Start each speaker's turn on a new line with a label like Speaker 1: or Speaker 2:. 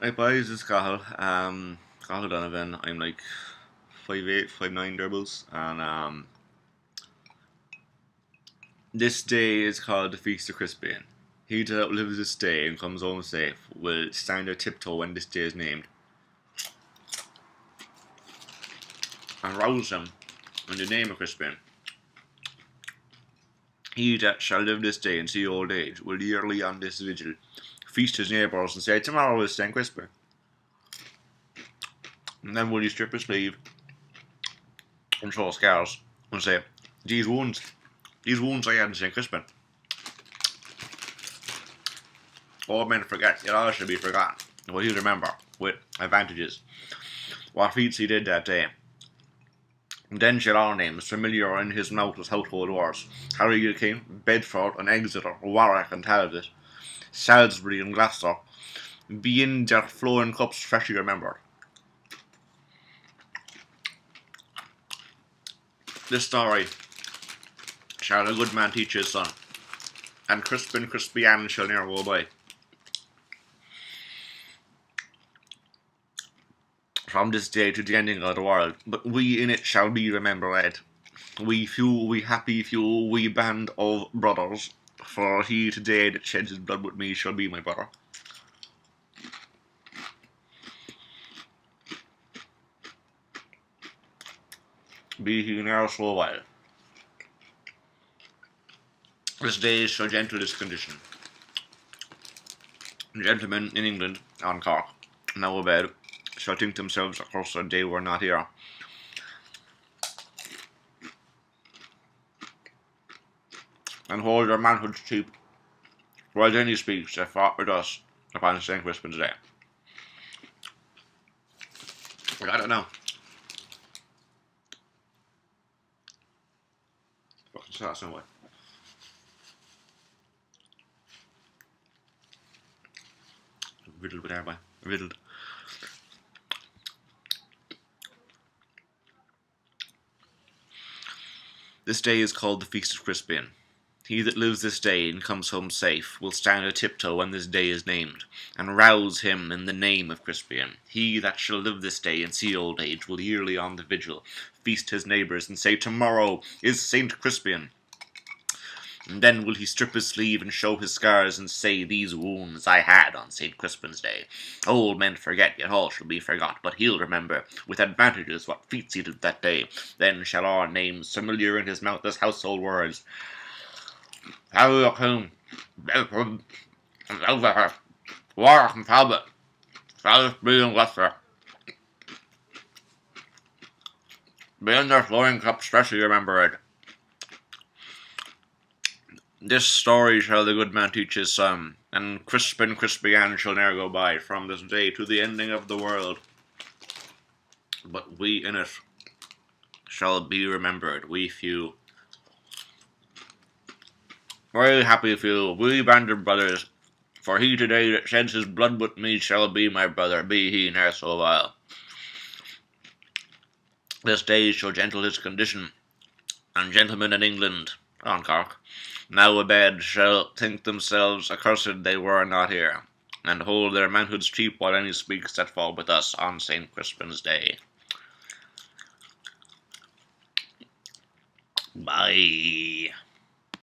Speaker 1: Right, boys, it's Cahill. Cahill Donovan. I'm like 5'8", 5'9" dribbles, and this day is called the Feast of Crispin. He that outlives this day and comes home safe will stand a tiptoe when this day is named, and rouse him in the name of Crispin. He that shall live this day and see old age will yearly on this vigil feast his neighbours and say, "Tomorrow is St. Crispin." And then will he strip his sleeve and show scars and say, these wounds I had in St. Crispin. Old men forget, yet all should be forgotten. Well, he'll remember, with advantages, what feats he did that day. And then shall all names familiar in his mouth as household words: Harry the King, Bedford and Exeter, Warwick and Talbot, Salisbury and Gloucester, be in their flowing cups freshly remembered. This story shall a good man teach his son, and Crispin Crispian shall ne'er go by. From this day to the ending of the world, but we in it shall be remembered. We few, we happy few, we band of brothers, for he today that sheds his blood with me shall be my brother. Be he ne'er so wild. This day shall gentle this condition. Gentlemen in England, on Cork, now abed, shall think themselves accursed that they were not here. And hold their manhood cheap, while then he speaks that fought with us upon St. Crispin's Day. I got it now. Fucking sauce anyway. Riddled with air, boy. Riddled. This day is called the Feast of Crispin. He that lives this day and comes home safe will stand a tiptoe when this day is named, and rouse him in the name of Crispin. He that shall live this day and see old age will yearly on the vigil feast his neighbours and say, "Tomorrow is St. Crispin." And then will he strip his sleeve and show his scars and say, "These wounds I had on St. Crispin's Day." Old men forget, yet all shall be forgot, but he'll remember with advantages what feats he did that day. Then shall our names familiar in his mouth as household words: Harry the King, Bedford and Exeter, Warwick and Talbot, Salisbury and Gloucester, be in their flowing cups freshly remembered. This story shall the good man teach his son, and Crispin Crispian shall ne'er go by from this day to the ending of the world. But we in it shall be remembered, we few. Very happy few, we band of brothers, for he today that sheds his blood with me shall be my brother, be he ne'er so vile. This day shall gentle his condition, and gentlemen in England, on Cork, now abed, shall think themselves accursed they were not here, and hold their manhoods cheap while any speaks that fall with us on St. Crispin's Day. Bye.